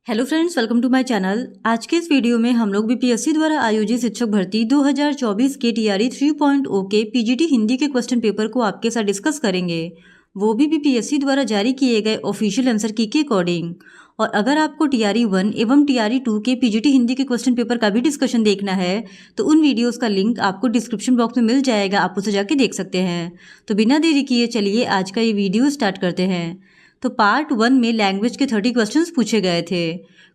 Hello friends, welcome to my channel. आज के इस वीडियो में हम लोग बीपीएससी द्वारा आयोजित शिक्षक भर्ती 2024 के टीआरई 3.0 के पीजीटी हिंदी के क्वेश्चन पेपर को आपके साथ डिस्कस करेंगे, वो भी बीपीएससी द्वारा जारी किए गए ऑफिशियल आंसर की के अकॉर्डिंग। और अगर आपको टीआरई 1 एवं टीआरई 2 के पीजीटी हिंदी के क्वेश्चन पेपर का भी डिस्कशन देखना है तो उन वीडियोस का लिंक आपको डिस्क्रिप्शन बॉक्स में मिल जाएगा, आप उसे जाके देख सकते हैं। तो बिना देरी किए चलिए आज का ये वीडियो स्टार्ट करते हैं। तो पार्ट 1 में लैंग्वेज के 30 क्वेश्चंस पूछे गए थे।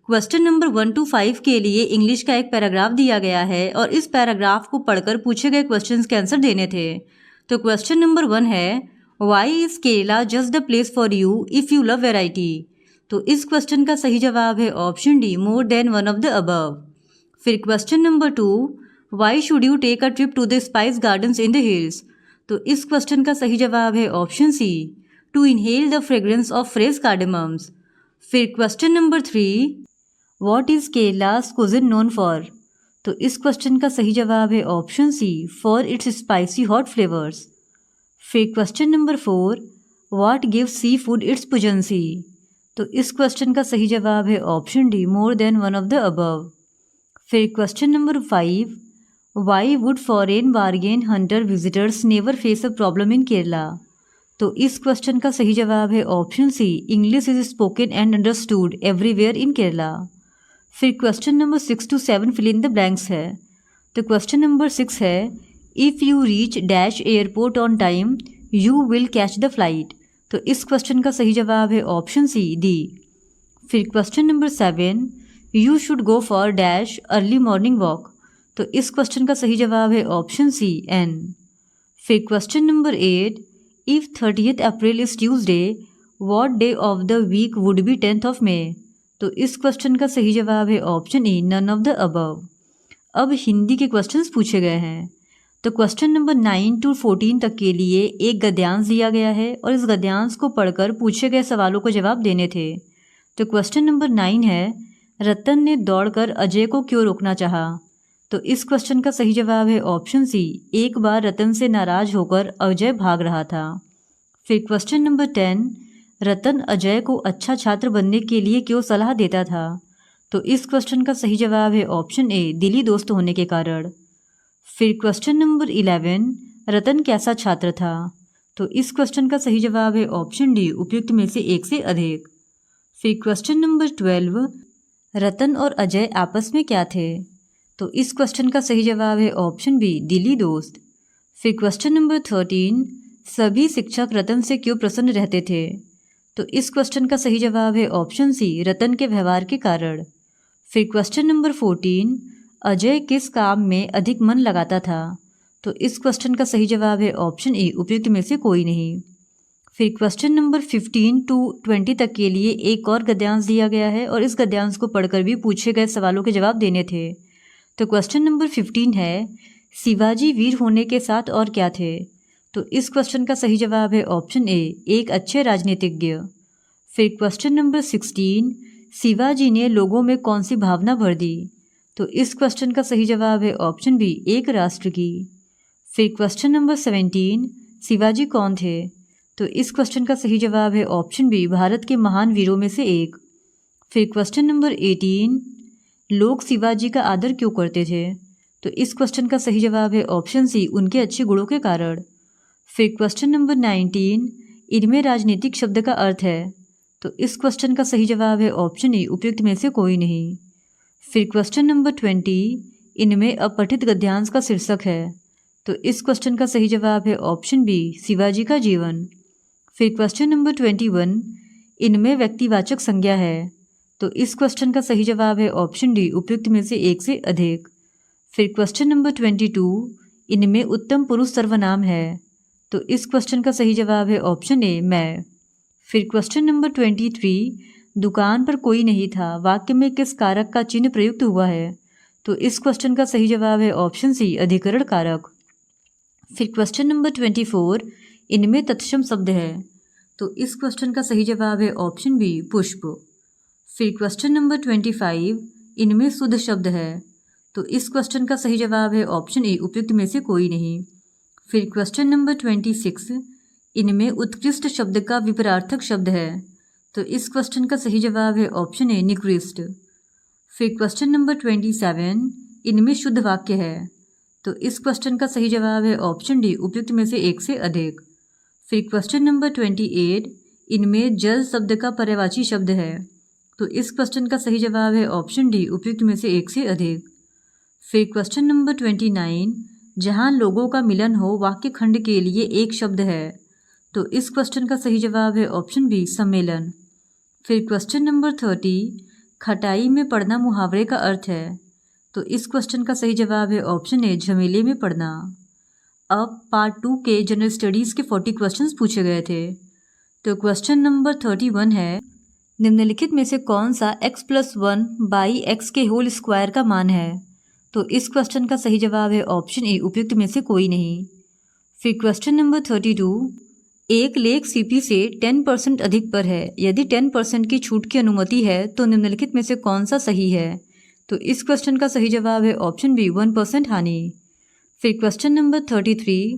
क्वेश्चन नंबर 1 to 5 के लिए इंग्लिश का एक पैराग्राफ दिया गया है और इस पैराग्राफ को पढ़कर पूछे गए क्वेश्चंस के आंसर देने थे। तो क्वेश्चन नंबर 1 है, why is Kerala just the place for you if you love variety. तो इस क्वेश्चन का सही जवाब है option D, more than one of the above. फिर question number 2, why should you take a trip to the spice gardens in the hills. तो इस question का सही जवाब है option C, to inhale the fragrance of fresh cardamoms. फिर question number 3, what is केरलास cuisine known for. तो इस question का सही जवाब है option C, for its spicy hot flavours. फिर question number 4, what gives seafood its pungency. तो इस क्वेश्चन का सही जवाब है option D, more than one of the above. फिर question number 5, why would foreign bargain hunter visitors never face a problem in Kerala. तो इस क्वेश्चन का सही जवाब है option C, English is spoken and understood everywhere in Kerala. फिर question number 6 to 7 fill in the blanks है। तो क्वेश्चन नंबर 6 है, if you reach dash airport on time you will catch the flight. तो इस क्वेश्चन का सही जवाब है ऑप्शन सी, डी। फिर question number 7, you should go for dash early morning walk. तो इस क्वेश्चन का सही जवाब है ऑप्शन सी, एन। फिर question number 8, if 30th April is Tuesday what day of the week would be 10th of May. तो इस question का सही जवाब है option E, none of the above. अब हिंदी के क्वेश्चंस पूछे गए हैं। तो क्वेश्चन नंबर 9 to 14 तक के लिए एक गद्यांश दिया गया है और इस गद्यांश को पढ़कर पूछे गए सवालों को जवाब देने थे। तो क्वेश्चन नंबर 9 है, रतन ने दौड़कर अजय को क्यों रोकना चाहा। तो इस क्वेश्चन का सही जवाब है ऑप्शन सी, एक बार रतन से नाराज होकर अजय भाग रहा था। फिर क्वेश्चन नंबर 10, रतन अजय को अच्छा छात्र बनने के लिए क्यों सलाह देता था। तो इस क्वेश्चन का सही जवाब है ऑप्शन ए, दिली दोस्त होने के कारण। फिर क्वेश्चन नंबर 11, रतन कैसा छात्र था। तो इस क्वेश्चन का सही जवाब है ऑप्शन डी, उपयुक्त में से एक से अधिक। फिर क्वेश्चन नंबर 12, रतन और अजय आपस में क्या थे। तो इस क्वेश्चन का सही जवाब है ऑप्शन बी, दिली दोस्त। फिर क्वेश्चन नंबर 13, सभी शिक्षक रतन से क्यों प्रसन्न रहते थे। तो इस क्वेश्चन का सही जवाब है ऑप्शन सी, रतन के व्यवहार के कारण। फिर क्वेश्चन नंबर 14, अजय किस काम में अधिक मन लगाता था। तो इस क्वेश्चन का सही जवाब है ऑप्शन ए, उपयुक्त में से कोई नहीं। फिर क्वेश्चन नंबर 15 to 20 तक के लिए एक और गद्यांश दिया गया है और इस गद्यांश को पढ़कर भी पूछे गए सवालों के जवाब देने थे। तो क्वेश्चन नंबर 15 है, शिवाजी वीर होने के साथ और क्या थे। तो इस क्वेश्चन का सही जवाब है ऑप्शन ए, एक अच्छे राजनीतिज्ञ। फिर क्वेश्चन नंबर 16, शिवाजी ने लोगों में कौन सी भावना भर दी। तो इस क्वेश्चन का सही जवाब है ऑप्शन बी, एक राष्ट्र की। फिर क्वेश्चन नंबर 17, शिवाजी कौन थे। तो इस क्वेश्चन का सही जवाब है ऑप्शन बी, भारत के महान वीरों में से एक। फिर क्वेश्चन नंबर 18, लोग शिवाजी का आदर क्यों करते थे। तो इस क्वेश्चन का सही जवाब है ऑप्शन सी, उनके अच्छे गुणों के कारण। फिर क्वेश्चन नंबर 19, इनमें राजनीतिक शब्द का अर्थ है। तो इस क्वेश्चन का सही जवाब है ऑप्शन ई, उपयुक्त में से कोई नहीं। फिर क्वेश्चन नंबर 20, इनमें अपठित गद्यांश का शीर्षक है। तो इस क्वेश्चन का सही जवाब है ऑप्शन बी, शिवाजी का जीवन। फिर क्वेश्चन नंबर 21, इनमें व्यक्तिवाचक संज्ञा है। तो इस क्वेश्चन का सही जवाब है ऑप्शन डी, उपयुक्त में से एक से अधिक। फिर क्वेश्चन नंबर 22, इनमें उत्तम पुरुष सर्वनाम है। तो इस क्वेश्चन का सही जवाब है ऑप्शन ए, मैं। फिर क्वेश्चन नंबर 23, दुकान पर कोई नहीं था, वाक्य में किस कारक का चिन्ह प्रयुक्त हुआ है। तो इस क्वेश्चन का सही जवाब है ऑप्शन सी, अधिकरण कारक। फिर क्वेश्चन नंबर 24, इनमें तत्सम शब्द है। तो इस क्वेश्चन का सही जवाब है ऑप्शन बी, पुष्प। फिर क्वेश्चन नंबर 25, इनमें शुद्ध शब्द है। तो इस क्वेश्चन का सही जवाब है ऑप्शन ए, उपयुक्त में से कोई नहीं। फिर क्वेश्चन नंबर 26, इनमें उत्कृष्ट शब्द का विपरार्थक शब्द है। तो इस क्वेश्चन का सही जवाब है ऑप्शन ए निक्रिस्ट। फिर क्वेश्चन नंबर 27, इनमें शुद्ध वाक्य है। तो इस क्वेश्चन का सही जवाब है ऑप्शन डी उपयुक्त में से एक से अधिक। फिर क्वेश्चन नंबर 28, इनमें जल शब्द का पर्यायवाची शब्द है। तो इस क्वेश्चन का सही जवाब है ऑप्शन डी उपयुक्त में से एक से अधिक। फिर क्वेश्चन नंबर 29, जहां लोगों का मिलन हो वाक्य खंड के लिए एक शब्द है। तो इस क्वेश्चन का सही जवाब है ऑप्शन बी सम्मेलन। फिर क्वेश्चन नंबर 30, खटाई में पड़ना मुहावरे का अर्थ है। तो इस क्वेश्चन का सही जवाब है ऑप्शन ए झमेले में पड़ना। अब पार्ट 2 के जनरल स्टडीज़ के 40 क्वेश्चंस पूछे गए थे। तो क्वेश्चन नंबर 31 है, निम्नलिखित में से कौन सा x+1/x के होल स्क्वायर का मान है। तो इस क्वेश्चन का सही जवाब है ऑप्शन ए उपयुक्त में से कोई नहीं। फिर क्वेश्चन नंबर 32, एक लेख सीपी से 10% अधिक पर है। यदि 10% की छूट की अनुमति है तो निम्नलिखित में से कौन सा सही है। तो इस क्वेश्चन का सही जवाब है ऑप्शन बी 1% हानि। फिर क्वेश्चन नंबर 33,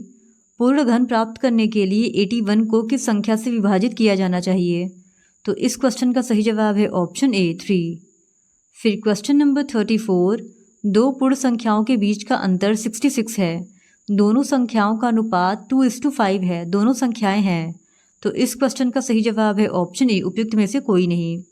पूर्ण घन प्राप्त करने के लिए 81 को किस संख्या से विभाजित किया जाना चाहिए। तो इस क्वेश्चन का सही जवाब है ऑप्शन ए 3। फिर क्वेश्चन नंबर 34, दो पूर्ण संख्याओं के बीच का अंतर 66 है। दोनों संख्याओं का अनुपात 2:5 है। दोनों संख्याएं हैं। तो इस क्वेश्चन का सही जवाब है ऑप्शन ए उपयुक्त में से कोई नहीं।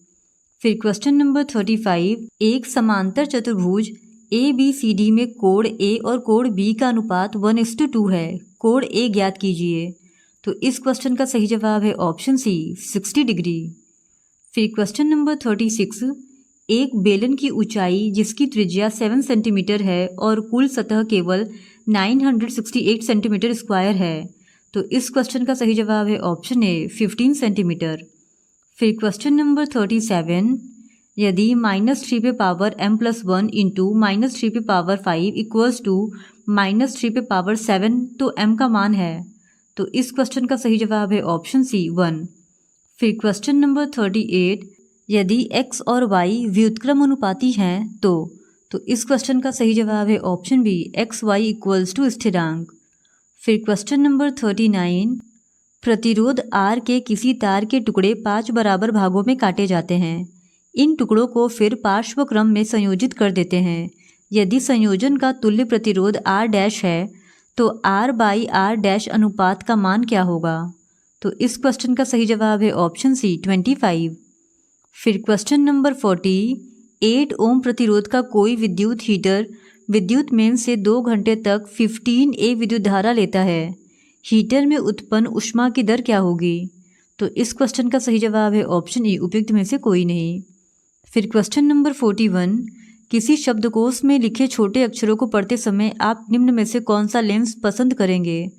फिर क्वेश्चन नंबर 35, एक समांतर चतुर्भुज ABCD में कोण A और कोण B का अनुपात 1:2 है। कोण A ज्ञात कीजिए। तो इस क्वेश्चन का सही जवाब है ऑप्शन सी 60 डिग्री। फिर क्वेश्चन नंबर 36, एक बेलन की ऊंचाई जिसकी त्रिज्या 7 सेंटीमीटर है और कुल सतह केवल 968 सेंटीमीटर स्क्वायर है। तो इस क्वेश्चन का सही जवाब है ऑप्शन ए 15 सेंटीमीटर। फिर क्वेश्चन नंबर 37, यदि -3 पे पावर m+1 इंटू -3 पे पावर 5 इक्वल्स टू -3 पे पावर 7 तो m का मान है। तो इस क्वेश्चन का सही जवाब है ऑप्शन सी 1। फिर क्वेश्चन नंबर 38, यदि x और y व्युत्क्रम अनुपाती हैं तो इस क्वेश्चन का सही जवाब है option B xy equals to स्थिरांक। फिर क्वेश्चन नंबर 39, प्रतिरोध R के किसी तार के टुकड़े 5 बराबर भागों में काटे जाते हैं। इन टुकड़ों को फिर पार्श्व क्रम में संयोजित कर देते हैं। यदि संयोजन का तुल्य प्रतिरोध R' है तो R/R' अनुपात का मान क्या होगा। तो इस क्वेश्चन का सही जवाब है ऑप्शन सी 25। फिर क्वेश्चन नंबर 40, 8 ओम प्रतिरोध का कोई विद्युत हीटर विद्युत मेन से 2 घंटे तक 15 A विद्युत धारा लेता है। हीटर में उत्पन्न ऊष्मा की दर क्या होगी। तो इस क्वेश्चन का सही जवाब है ऑप्शन ए उपयुक्त में से कोई नहीं। फिर क्वेश्चन नंबर 41, किसी शब्दकोश में लिखे छोटे अक्षरों को पढ़ते समय आप निम्न में से कौन सा लेंस पसंद करेंगे।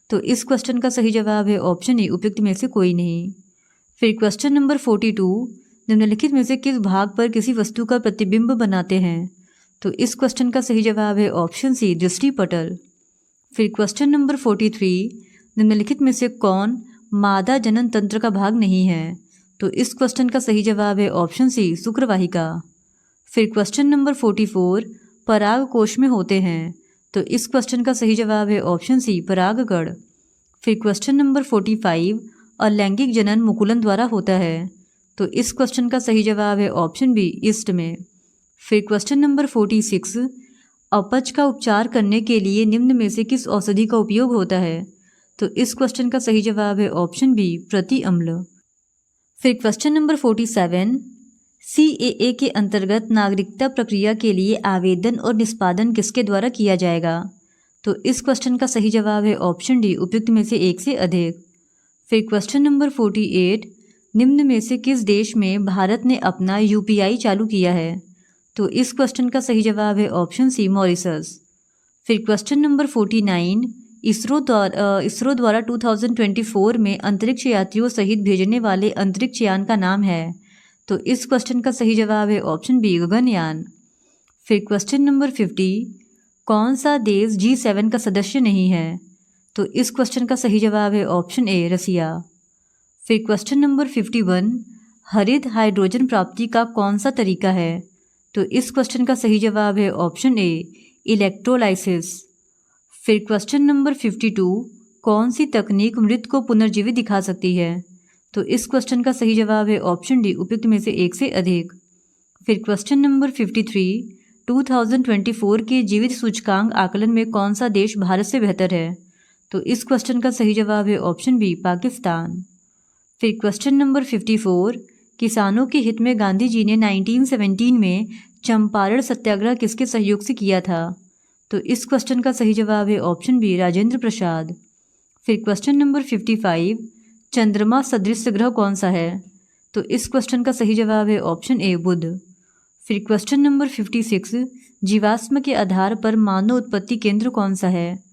तो इस क्वेश्चन का सही जवाब है ऑप्शन ए उपयुक्त में से कोई नहीं। फिर क्वेश्चन नंबर 42, निम्नलिखित में से किस भाग पर किसी वस्तु का प्रतिबिंब बनाते हैं। तो इस क्वेश्चन का सही जवाब है ऑप्शन सी दृष्टिपटल। फिर क्वेश्चन नंबर 43, निम्नलिखित में से कौन मादा जनन तंत्र का भाग नहीं है। तो इस क्वेश्चन का सही जवाब है ऑप्शन सी शुक्रवाहिका। फिर क्वेश्चन नंबर 44, पराग कोश में होते हैं। तो इस क्वेश्चन का सही जवाब है ऑप्शन सी परागकण। फिर क्वेश्चन नंबर 45, अलैंगिक जनन मुकुलन द्वारा होता है। तो इस क्वेश्चन का सही जवाब है ऑप्शन बी ईस्ट में। फिर क्वेश्चन नंबर 46, अपच का उपचार करने के लिए निम्न में से किस औषधि का उपयोग होता है। तो इस क्वेश्चन का सही जवाब है ऑप्शन बी प्रति अम्ल। फिर क्वेश्चन नंबर 47, CAA के अंतर्गत नागरिकता प्रक्रिया के लिए आवेदन और निष्पादन किसके द्वारा किया जाएगा। तो इस क्वेश्चन का सही जवाब है ऑप्शन डी उपयुक्त में से एक से अधिक। फिर क्वेश्चन नंबर 48, निम्न में से किस देश में भारत ने अपना UPI चालू किया है। तो इस क्वेश्चन का सही जवाब है ऑप्शन सी मॉरिशस। फिर क्वेश्चन नंबर 49, इसरो द्वारा 2024 में अंतरिक्ष यात्रियों सहित भेजने वाले अंतरिक्ष यान का नाम है। तो इस क्वेश्चन का सही जवाब है ऑप्शन बी गगनयान। फिर क्वेश्चन नंबर 50, कौन सा देश G7 का सदस्य नहीं है। तो इस क्वेश्चन का सही जवाब है ऑप्शन ए रसिया। फिर क्वेश्चन नंबर 51, हरित हाइड्रोजन प्राप्ति का कौन सा तरीका है। तो इस क्वेश्चन का सही जवाब है ऑप्शन ए इलेक्ट्रोलाइसिस। फिर क्वेश्चन नंबर 52, कौन सी तकनीक मृत को पुनर्जीवित दिखा सकती है। तो इस क्वेश्चन का सही जवाब है ऑप्शन डी, उपयुक्त में से एक से अधिक। फिर क्वेश्चन नंबर 53, 2024 के जीवित सूचकांक आकलन में कौन सा देश भारत से बेहतर है? तो इस क्वेश्चन का सही जवाब है ऑप्शन बी, पाकिस्तान। फिर क्वेश्चन नंबर 54, किसानों के हित में गांधी जी ने 1917 में चंपारण सत्याग्रह किसके सहयोग से किया था? तो इस क्वेश्चन का सही जवाब है ऑप्शन बी, राजेंद्र प्रसाद। फिर क्वेश्चन नंबर 55, चंद्रमा सदृश ग्रह कौन सा है? तो इस क्वेश्चन का सही जवाब है ऑप्शन ए, बुध। फिर क्वेश्चन नंबर 56, जीवाश्म के आधार पर मानव उत्पत्ति केंद्र कौन सा है?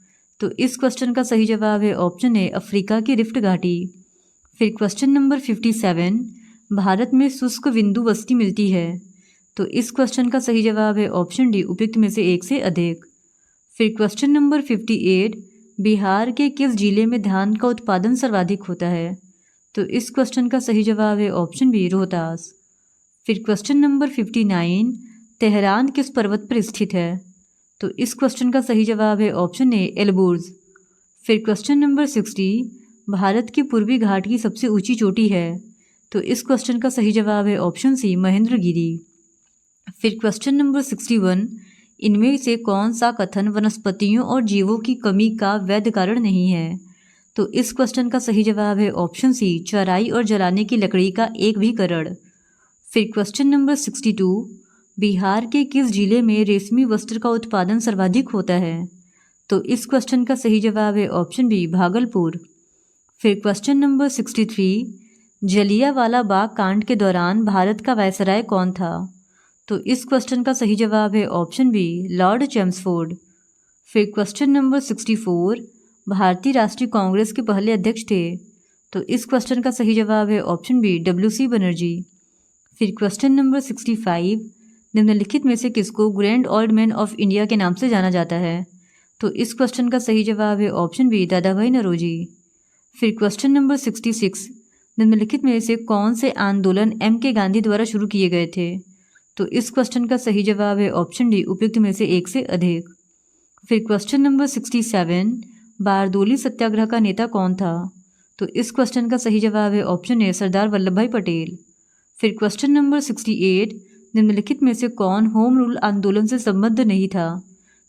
तो इस क्वेश्चन का सही जवाब है ऑप्शन ए, अफ्रीका की रिफ्ट घाटी। फिर क्वेश्चन नंबर 57, भारत में शुष्क बिंदु बस्ती मिलती है? तो इस क्वेश्चन का सही जवाब है ऑप्शन डी, उपयुक्त में से एक से अधिक। फिर क्वेश्चन नंबर 58, बिहार के किस जिले में धान का उत्पादन सर्वाधिक होता है? तो इस क्वेश्चन का सही जवाब है ऑप्शन बी, रोहतास। फिर क्वेश्चन नंबर 59, तेहरान किस पर्वत पर स्थित है? तो इस क्वेश्चन का सही जवाब है ऑप्शन ए, एल्बुर्ज। फिर क्वेश्चन नंबर 60, भारत की पूर्वी घाट की सबसे ऊंची चोटी है? तो इस क्वेश्चन का सही जवाब है ऑप्शन सी, महेंद्रगिरी। फिर क्वेश्चन नंबर 61, इनमें से कौन सा कथन वनस्पतियों और जीवों की कमी का वैध कारण नहीं है? तो इस क्वेश्चन का सही जवाब है ऑप्शन सी, चराई और जलाने की लकड़ी का एक भी करण। फिर क्वेश्चन नंबर 62, बिहार के किस जिले में रेशमी वस्त्र का उत्पादन सर्वाधिक होता है? तो इस क्वेश्चन का सही जवाब है ऑप्शन बी, भागलपुर। फिर क्वेश्चन नंबर 63, जलियांवाला बाग कांड के दौरान भारत का वायसराय कौन था? तो इस क्वेश्चन का सही जवाब है ऑप्शन बी, लॉर्ड चैम्सफोर्ड। फिर क्वेश्चन नंबर 64, भारतीय राष्ट्रीय कांग्रेस के पहले अध्यक्ष थे? तो इस क्वेश्चन का सही जवाब है ऑप्शन बी, WC बनर्जी। फिर क्वेश्चन नंबर 65, निम्नलिखित में से किसको grand old man of India के नाम से जाना जाता है? तो इस क्वेश्चन का सही जवाब है ऑप्शन बी, दादा भाई नौरोजी। फिर क्वेश्चन नंबर 66, निम्नलिखित में से कौन से आंदोलन M.K. गांधी द्वारा शुरू किए गए थे? तो इस क्वेश्चन का सही जवाब है ऑप्शन डी, उपयुक्त में से एक से अधिक। फिर क्वेश्चन नंबर 67, बारदोली सत्याग्रह का नेता कौन था? तो इस क्वेश्चन का सही जवाब है ऑप्शन ए, सरदार वल्लभ भाई पटेल। फिर क्वेश्चन नंबर 68, निम्नलिखित में से कौन होम रूल आंदोलन से संबद्ध नहीं था?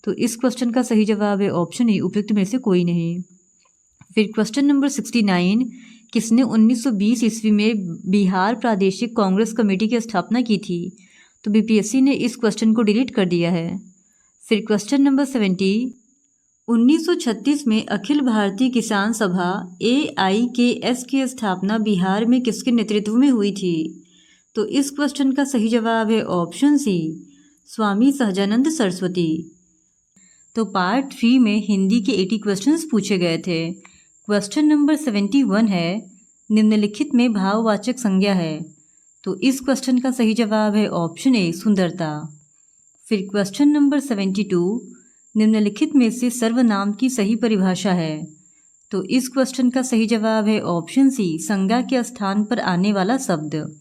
तो इस क्वेश्चन का सही जवाब है ऑप्शन ए, उपयुक्त में से कोई नहीं। फिर क्वेश्चन नंबर 69, किसने 1920 ईस्वी में बिहार प्रादेशिक कांग्रेस कमेटी की स्थापना की थी? तो BPSC ने इस क्वेश्चन को डिलीट कर दिया है। फिर क्वेश्चन नंबर 70, 1936 में अखिल भारतीय किसान सभा AIKS की स्थापना बिहार में किसके नेतृत्व में हुई थी? तो इस क्वेश्चन का सही जवाब है ऑप्शन सी, स्वामी सहजानंद सरस्वती। तो पार्ट 3 में हिंदी के 80 क्वेश्चंस पूछे गए थे। क्वेश्चन नंबर 71 है, निम्नलिखित में भाववाचक संज्ञा है? तो इस क्वेश्चन का सही जवाब है ऑप्शन ए, सुंदरता। फिर क्वेश्चन नंबर 72, निम्नलिखित में से सर्वनाम की सही परिभाषा है? तो इस क्वेश्चन का सही जवाब है ऑप्शन सी, संज्ञा के स्थान पर आने वाला शब्द।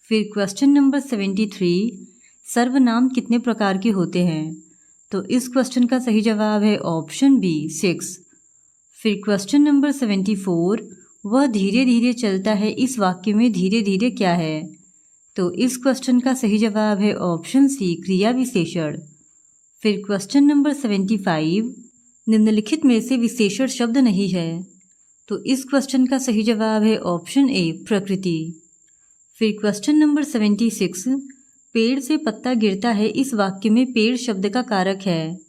फिर क्वेश्चन नंबर 73, सर्वनाम कितने प्रकार के होते हैं? तो इस क्वेश्चन का सही जवाब है ऑप्शन बी, 6। फिर क्वेश्चन नंबर 74, वह धीरे धीरे चलता है, इस वाक्य में धीरे धीरे क्या है? तो इस क्वेश्चन का सही जवाब है ऑप्शन सी, क्रिया विशेषण। फिर क्वेश्चन नंबर 75, निम्नलिखित में से विशेषण शब्द नहीं है? तो इस क्वेश्चन का सही जवाब है ऑप्शन ए, प्रकृति। फिर क्वेश्चन नंबर 76, पेड़ से पत्ता गिरता है, इस वाक्य में पेड़ शब्द का कारक है?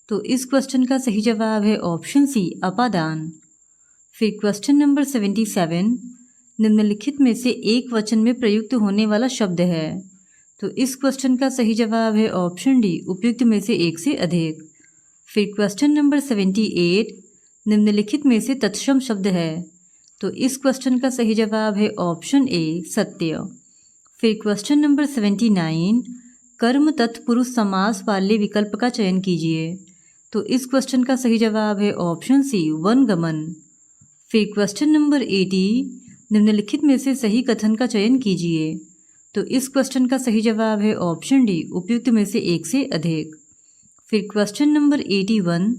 तो इस क्वेश्चन का सही जवाब है ऑप्शन सी, अपादान। फिर क्वेश्चन नंबर 77, निम्नलिखित में से एक वचन में प्रयुक्त होने वाला शब्द है? तो इस क्वेश्चन का सही जवाब है ऑप्शन डी, उपयुक्त में से एक से अधिक। फिर क्वेश्चन नंबर 78, निम्नलिखित में से तत्सम शब्द है? तो इस क्वेश्चन का सही जवाब है ऑप्शन ए, सत्य। फिर क्वेश्चन नंबर 79, कर्म तत्पुरुष समास वाले विकल्प का चयन कीजिए। तो इस क्वेश्चन का सही जवाब है ऑप्शन सी, वनगमन। फिर क्वेश्चन नंबर 80, निम्नलिखित में से सही कथन का चयन कीजिए। तो इस क्वेश्चन का सही जवाब है ऑप्शन डी, उपयुक्त में से एक से अधिक। फिर क्वेश्चन नंबर 81,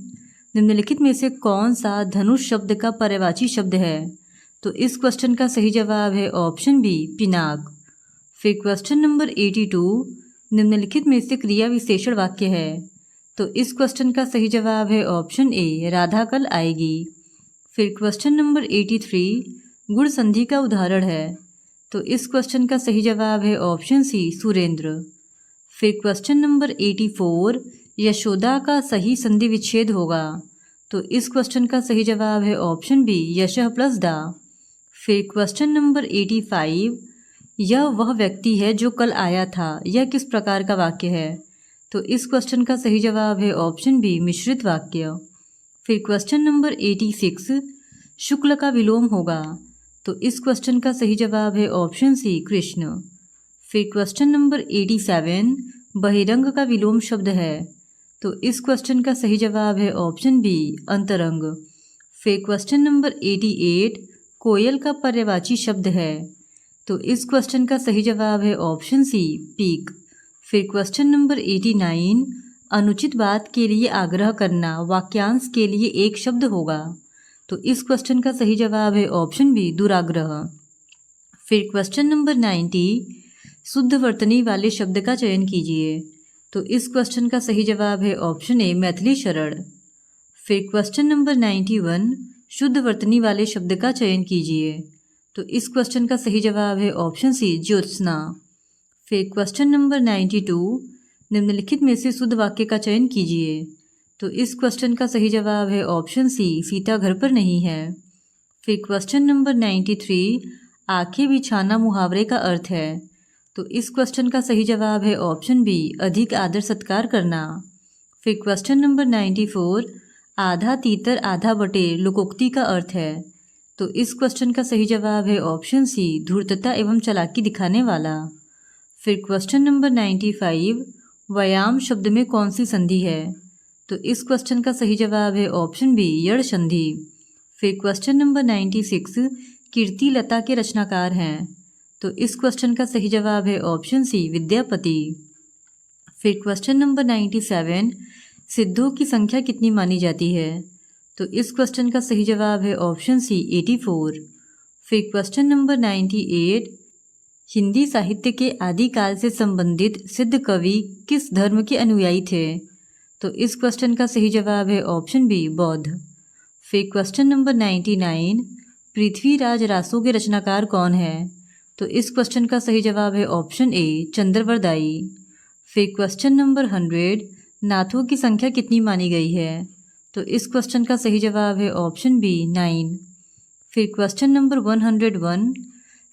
निम्नलिखित में से कौन सा धनुष शब्द का पर्यायवाची शब्द है? तो इस क्वेश्चन का सही जवाब है ऑप्शन बी पिनाक। फिर क्वेश्चन नंबर 82, निम्नलिखित में से क्रिया विशेषण वाक्य है। तो इस क्वेश्चन का सही जवाब है ऑप्शन ए राधा कल आएगी। फिर क्वेश्चन नंबर 83, गुण संधि का उदाहरण है। तो इस क्वेश्चन का सही जवाब है ऑप्शन सी सुरेंद्र। फिर क्वेश्चन नंबर 84, यशोदा का सही संधि विच्छेद होगा। तो इस क्वेश्चन का सही जवाब है ऑप्शन बी यशः प्लस दा। फिर क्वेश्चन नंबर 85, यह वह व्यक्ति है जो कल आया था, यह किस प्रकार का वाक्य है। तो इस क्वेश्चन का सही जवाब है ऑप्शन बी मिश्रित वाक्य। फिर क्वेश्चन नंबर 86, शुक्ल का विलोम होगा। तो इस क्वेश्चन का सही जवाब है ऑप्शन सी कृष्ण। फिर क्वेश्चन नंबर 87, बहिरंग का विलोम शब्द है। तो इस क्वेश्चन का सही जवाब है ऑप्शन बी अंतरंग। फिर क्वेश्चन नंबर 88, कोयल का पर्यायवाची शब्द है। तो इस क्वेश्चन का सही जवाब है ऑप्शन सी पीक। फिर क्वेश्चन नंबर 89, अनुचित बात के लिए आग्रह करना वाक्यांश के लिए एक शब्द होगा। तो इस क्वेश्चन का सही जवाब है ऑप्शन बी दुराग्रह। फिर क्वेश्चन नंबर 90, शुद्ध वर्तनी वाले शब्द का चयन कीजिए। तो इस क्वेश्चन का सही जवाब है ऑप्शन ए मैथिली शरण। फिर क्वेश्चन नंबर 91, शुद्ध वर्तनी वाले शब्द का चयन कीजिए। तो इस क्वेश्चन का सही जवाब है ऑप्शन सी ज्योत्सना। फिर क्वेश्चन नंबर 92, निम्नलिखित में से शुद्ध वाक्य का चयन कीजिए। तो इस क्वेश्चन का सही जवाब है ऑप्शन सी सीता घर पर नहीं है। फिर क्वेश्चन नंबर 93, आंखें बिछाना मुहावरे का अर्थ है। तो इस क्वेश्चन का सही जवाब है ऑप्शन बी अधिक आदर सत्कार करना। फिर क्वेश्चन नंबर 94, आधा तीतर आधा बटेर लोकोक्ति का अर्थ है। तो इस क्वेश्चन का सही जवाब है ऑप्शन सी धूर्तता एवं चालाकी दिखाने वाला। फिर क्वेश्चन नंबर 95, व्यायाम शब्द में कौन सी संधि है। तो इस क्वेश्चन का सही जवाब है ऑप्शन बी यड़ संधि। फिर क्वेश्चन नंबर 96, कीर्ति लता के रचनाकार हैं। तो इस क्वेश्चन का सही जवाब है ऑप्शन सी विद्यापति। फिर क्वेश्चन नंबर 97, सिद्धों की संख्या कितनी मानी जाती है। तो इस क्वेश्चन का सही जवाब है ऑप्शन सी 84। फिर क्वेश्चन नंबर 98, हिंदी साहित्य के आदिकाल से संबंधित सिद्ध कवि किस धर्म के अनुयायी थे। तो इस क्वेश्चन का सही जवाब है ऑप्शन बी बौद्ध। फिर क्वेश्चन नंबर 99, पृथ्वीराज रासों के रचनाकार कौन है। तो इस क्वेश्चन का सही जवाब है ऑप्शन ए चंद्रवरदाई। फिर क्वेश्चन नंबर 100, नाथों की संख्या कितनी मानी गई है। तो इस क्वेश्चन का सही जवाब है ऑप्शन बी 9। फिर क्वेश्चन नंबर 101,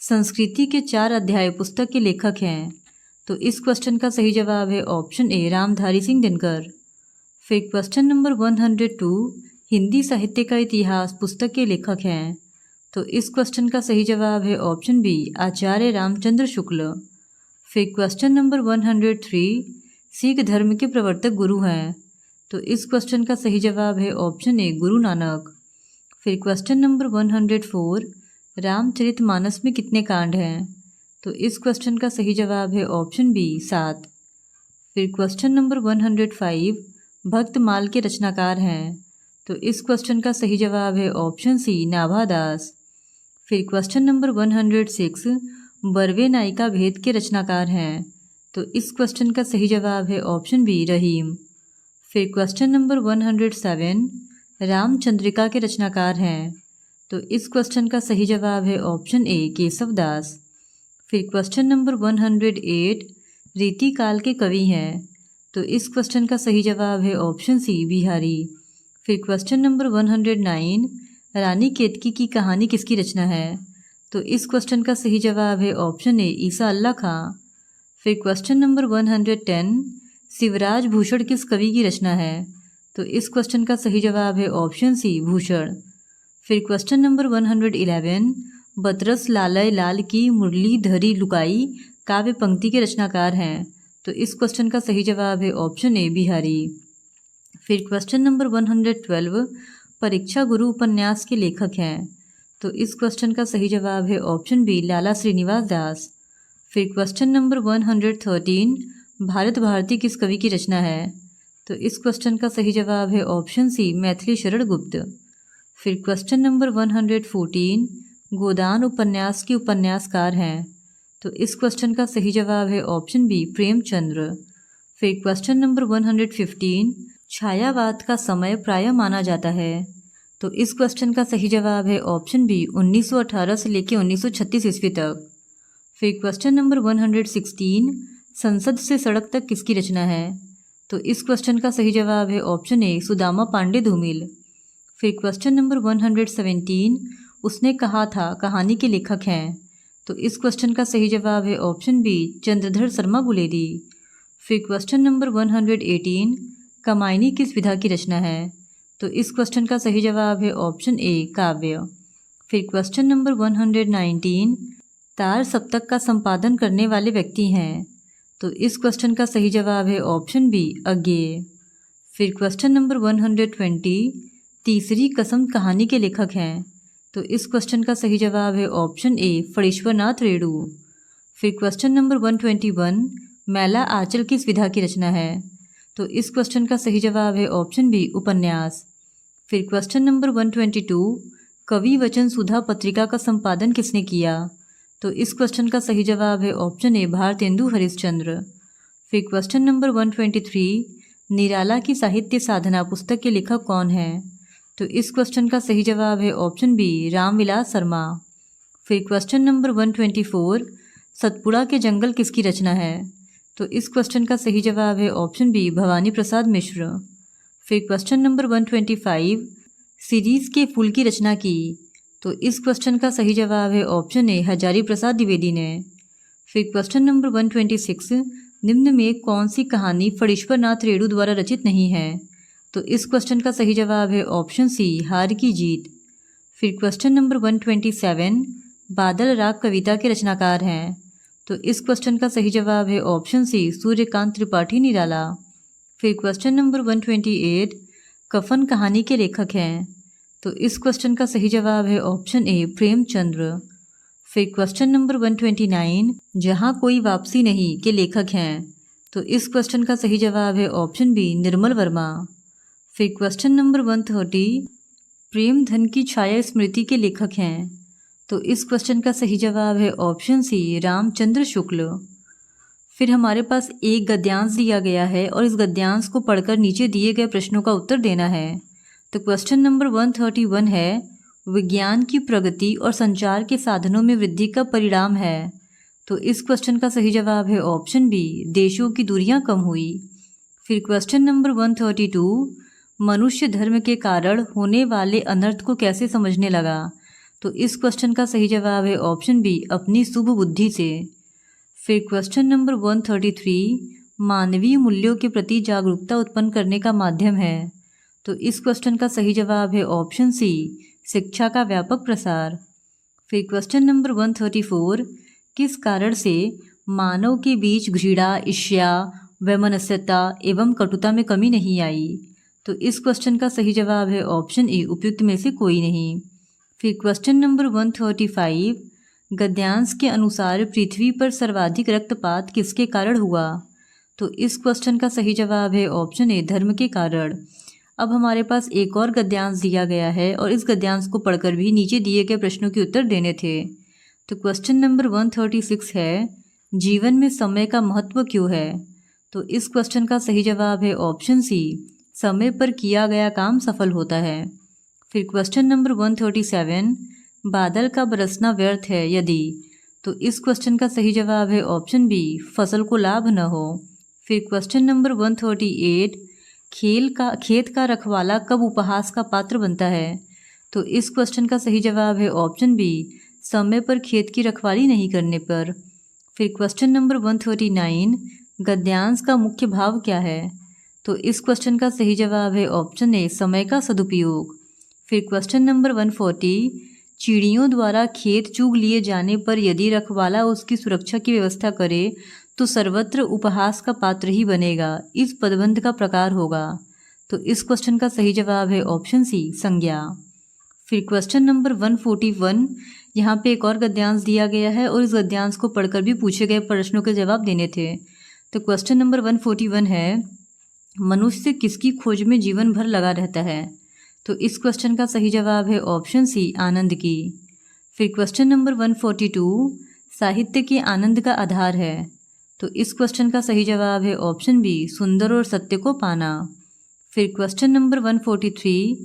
संस्कृति के 4 अध्याय पुस्तक के लेखक हैं। तो इस क्वेश्चन का सही जवाब है ऑप्शन ए रामधारी सिंह दिनकर। फिर क्वेश्चन नंबर 102, हिंदी साहित्य का इतिहास पुस्तक के लेखक हैं। तो इस क्वेश्चन का सही जवाब है ऑप्शन बी आचार्य रामचंद्र शुक्ल। फिर क्वेश्चन नंबर 103, सिख धर्म के प्रवर्तक गुरु हैं। तो इस क्वेश्चन का सही जवाब है ऑप्शन ए गुरु नानक। फिर क्वेश्चन नंबर 104, रामचरितमानस में कितने कांड हैं। तो इस क्वेश्चन का सही जवाब है ऑप्शन बी 7। फिर क्वेश्चन नंबर 105, भक्तमाल के रचनाकार हैं। तो इस क्वेश्चन का सही जवाब है ऑप्शन सी नाभादास। फिर क्वेश्चन नंबर 106, बरवे नायिका भेद के रचनाकार हैं। तो इस क्वेश्चन का सही जवाब है ऑप्शन बी रहीम। फिर क्वेश्चन नंबर 107, रामचंद्रिका के रचनाकार हैं। तो इस क्वेश्चन का सही जवाब है ऑप्शन ए केशव दास। फिर क्वेश्चन नंबर 108, रीतिकाल के कवि हैं। तो इस क्वेश्चन का सही जवाब है ऑप्शन सी बिहारी। फिर क्वेश्चन नंबर 109, रानी केतकी की कहानी किसकी रचना है। तो इस क्वेश्चन का सही जवाब है ऑप्शन ए ईसा अल्लाह खां। फिर क्वेश्चन नंबर 110, शिवराज भूषण किस कवि की रचना है। तो इस क्वेश्चन का सही जवाब है ऑप्शन सी भूषण। फिर क्वेश्चन नंबर 111, बतरस लालय लाल की मुरली धरी लुकाई काव्य पंक्ति के रचनाकार हैं। तो इस क्वेश्चन का सही जवाब है ऑप्शन ए बिहारी। फिर क्वेश्चन नंबर 112, परीक्षा गुरु उपन्यास के लेखक हैं। तो इस क्वेश्चन का सही जवाब है ऑप्शन बी लाला श्रीनिवास दास। फिर क्वेश्चन नंबर 113, भारत भारती किस कवि की रचना है। तो इस क्वेश्चन का सही जवाब है ऑप्शन सी मैथिली शरण गुप्त। फिर क्वेश्चन नंबर 114, गोदान उपन्यास के उपन्यासकार हैं? तो इस क्वेश्चन का सही जवाब है ऑप्शन बी, प्रेमचंद्र। फिर क्वेश्चन नंबर 115, छायावाद का समय प्रायः माना जाता है? तो इस क्वेश्चन का सही जवाब है ऑप्शन बी, 1918 से लेकर 1936 ईस्वी तक। फिर क्वेश्चन नंबर 116, संसद से सड़क तक किसकी रचना है? तो इस क्वेश्चन का सही जवाब है ऑप्शन ए, सुदामा पांडे धूमिल। फिर क्वेश्चन नंबर 117, उसने कहा था कहानी के लेखक हैं? तो इस क्वेश्चन का सही जवाब है ऑप्शन बी, चंद्रधर शर्मा बुलेरी। फिर क्वेश्चन नंबर 118, कमायनी किस विधा की रचना है? तो इस क्वेश्चन का सही जवाब है ऑप्शन ए, काव्य। फिर क्वेश्चन नंबर 119, तार सप्तक का संपादन करने वाले व्यक्ति हैं? तो इस क्वेश्चन का सही जवाब है ऑप्शन बी, अज्ञेय। फिर क्वेश्चन नंबर 120, तीसरी कसम कहानी के लेखक हैं? तो इस क्वेश्चन का सही जवाब है ऑप्शन ए, फणीश्वरनाथ रेणु। फिर क्वेश्चन नंबर 121, मैला आंचल किस विधा की रचना है? तो इस क्वेश्चन का सही जवाब है ऑप्शन बी, उपन्यास। फिर क्वेश्चन नंबर 122, कवि वचन सुधा पत्रिका का संपादन किसने किया? तो इस क्वेश्चन का सही जवाब है ऑप्शन ए, भारतेंदु हरिश्चंद्र। फिर क्वेश्चन नंबर 123, निराला की साहित्य साधना पुस्तक के लेखक कौन हैं? तो इस क्वेश्चन का सही जवाब है ऑप्शन बी, रामविलास शर्मा। फिर क्वेश्चन नंबर 124, सतपुड़ा के जंगल किसकी रचना है? तो इस क्वेश्चन का सही जवाब है ऑप्शन बी, भवानी प्रसाद मिश्र। फिर क्वेश्चन नंबर 125, सीरीज के फूल की रचना की? तो इस क्वेश्चन का सही जवाब है ऑप्शन ए, हजारी प्रसाद द्विवेदी ने। फिर क्वेश्चन नंबर 126, निम्न में कौन सी कहानी फणीश्वरनाथ रेणु द्वारा रचित नहीं है? तो इस क्वेश्चन का सही जवाब है ऑप्शन सी, हार की जीत। फिर क्वेश्चन नंबर 127, बादल राग कविता के रचनाकार हैं? तो इस क्वेश्चन का सही जवाब है ऑप्शन सी, सूर्यकांत त्रिपाठी निराला। फिर क्वेश्चन नंबर 128, कफन कहानी के लेखक हैं? तो इस क्वेश्चन का सही जवाब है ऑप्शन ए, प्रेमचंद्र। फिर क्वेश्चन नंबर 129, जहाँ कोई वापसी नहीं के लेखक हैं? तो इस क्वेश्चन का सही जवाब है ऑप्शन बी, निर्मल वर्मा। फिर क्वेश्चन नंबर 130, प्रेम धन की छाया स्मृति के लेखक हैं? तो इस क्वेश्चन का सही जवाब है ऑप्शन सी, रामचंद्र शुक्ल। फिर हमारे पास एक गद्यांश दिया गया है और इस गद्यांश को पढ़कर नीचे दिए गए प्रश्नों का उत्तर देना है। तो क्वेश्चन नंबर 131 है, विज्ञान की प्रगति और संचार के साधनों में वृद्धि का परिणाम है? तो इस क्वेश्चन का सही जवाब है ऑप्शन बी, देशों की दूरियां कम हुई। फिर क्वेश्चन नंबर 132, मनुष्य धर्म के कारण होने वाले अनर्थ को कैसे समझने लगा? तो इस क्वेश्चन का सही जवाब है ऑप्शन बी, अपनी शुभ बुद्धि से। फिर क्वेश्चन नंबर 133, मानवीय मूल्यों के प्रति जागरूकता उत्पन्न करने का माध्यम है? तो इस क्वेश्चन का सही जवाब है ऑप्शन सी, शिक्षा का व्यापक प्रसार। फिर क्वेश्चन नंबर 134, किस कारण से मानव के बीच घृणा, ईर्ष्या, वैमनस्यता एवं कटुता में कमी नहीं आई? तो इस क्वेश्चन का सही जवाब है ऑप्शन ए, उपयुक्त में से कोई नहीं। फिर क्वेश्चन नंबर 135, गद्यांश के अनुसार पृथ्वी पर सर्वाधिक रक्तपात किसके कारण हुआ? तो इस क्वेश्चन का सही जवाब है ऑप्शन ए, धर्म के कारण। अब हमारे पास एक और गद्यांश दिया गया है और इस गद्यांश को पढ़कर भी नीचे दिए गए प्रश्नों के उत्तर देने थे। तो क्वेश्चन नंबर 136 है, जीवन में समय का महत्व क्यों है? तो इस क्वेश्चन का सही जवाब है ऑप्शन सी, समय पर किया गया काम सफल होता है। फिर क्वेश्चन नंबर 137, बादल का बरसना व्यर्थ है यदि? तो इस क्वेश्चन का सही जवाब है ऑप्शन बी, फसल को लाभ न हो। फिर क्वेश्चन नंबर 138, खेत का रखवाला कब उपहास का पात्र बनता है? तो इस क्वेश्चन का सही जवाब है ऑप्शन बी, समय पर खेत की रखवाली नहीं करने पर। फिर क्वेश्चन नंबर 139, गद्यांश का मुख्य भाव क्या है? तो इस क्वेश्चन का सही जवाब है ऑप्शन ए, समय का सदुपयोग। फिर क्वेश्चन नंबर 140, चिड़ियों द्वारा खेत चुग लिए जाने पर यदि रखवाला उसकी सुरक्षा की व्यवस्था करे तो सर्वत्र उपहास का पात्र ही बनेगा, इस पदबंध का प्रकार होगा। तो इस क्वेश्चन का सही जवाब है ऑप्शन सी, संज्ञा। फिर क्वेश्चन नंबर 141, यहाँ पे एक और गद्यांश दिया गया है और इस गद्यांश को पढ़कर भी पूछे गए प्रश्नों के जवाब देने थे। तो क्वेश्चन नंबर 141 है, मनुष्य किसकी खोज में जीवन भर लगा रहता है? तो इस क्वेश्चन का सही जवाब है ऑप्शन सी, आनंद की। फिर क्वेश्चन नंबर 142 साहित्य के आनंद का आधार है। तो इस क्वेश्चन का सही जवाब है ऑप्शन बी सुंदर और सत्य को पाना। फिर क्वेश्चन नंबर 143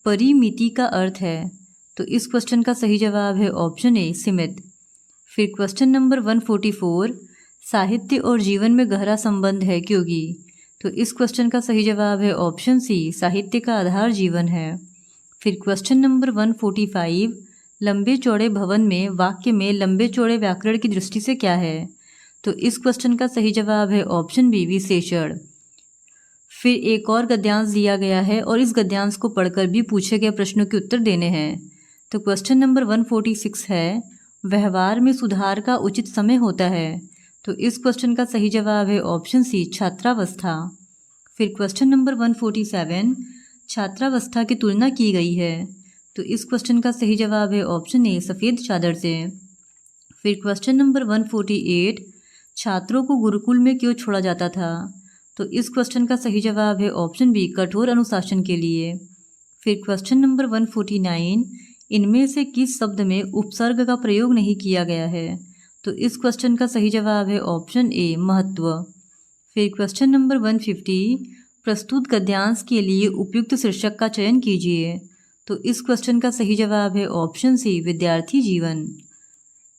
परिमिति का अर्थ है। तो इस क्वेश्चन का सही जवाब है ऑप्शन ए सीमित। फिर क्वेश्चन नंबर 144 साहित्य और जीवन में गहरा संबंध है क्योंकि। तो इस क्वेश्चन का सही जवाब है ऑप्शन सी साहित्य का आधार जीवन है। फिर क्वेश्चन नंबर 145 लंबे चौड़े भवन में वाक्य में लंबे चौड़े व्याकरण की दृष्टि से क्या है। तो इस क्वेश्चन का सही जवाब है ऑप्शन बी विशेषण। फिर एक और गद्यांश दिया गया है और इस गद्यांश को पढ़कर भी पूछे गए प्रश्नों के उत्तर देने हैं। तो क्वेश्चन नंबर 146 है व्यवहार में सुधार का उचित समय होता है। तो इस क्वेश्चन का सही जवाब है ऑप्शन सी छात्रावस्था। फिर क्वेश्चन नंबर 147 छात्रावस्था की तुलना की गई है। तो इस क्वेश्चन का सही जवाब है ऑप्शन ए सफ़ेद चादर से। फिर क्वेश्चन नंबर 148 छात्रों को गुरुकुल में क्यों छोड़ा जाता था। तो इस क्वेश्चन का सही जवाब है ऑप्शन बी कठोर अनुशासन के लिए। फिर क्वेश्चन नंबर 149 इनमें से किस शब्द में उपसर्ग का प्रयोग नहीं किया गया है। तो इस क्वेश्चन का सही जवाब है ऑप्शन ए महत्व। फिर क्वेश्चन नंबर 150 प्रस्तुत गद्यांश के लिए उपयुक्त शीर्षक का चयन कीजिए। तो इस क्वेश्चन का सही जवाब है ऑप्शन सी विद्यार्थी जीवन।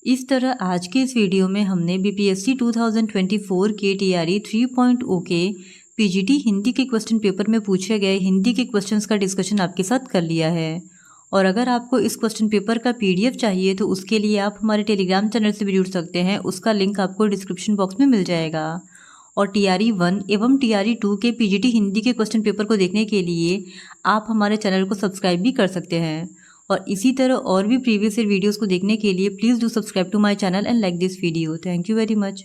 इस तरह आज के इस वीडियो में हमने बीपीएससी 2024 के टीआरई 3.0 के पीजीटी हिंदी के क्वेश्चन पेपर में पूछे गए हिंदी के क्वेश्चंस का डिस्कशन आपके साथ कर लिया है। और अगर आपको इस क्वेश्चन पेपर का पीडीएफ चाहिए तो उसके लिए आप हमारे टेलीग्राम चैनल से भी जुड़ सकते हैं। उसका लिंक आपको डिस्क्रिप्शन बॉक्स में मिल जाएगा। और टीआरई 1 एवं टीआरई 2 के पीजीटी हिंदी के क्वेश्चन पेपर को देखने के लिए आप हमारे चैनल को सब्सक्राइब भी कर सकते हैं। और इसी तरह और भी प्रीवियस ईयर वीडियोज़ को देखने के लिए please do subscribe to my channel and like this video. Thank you very much.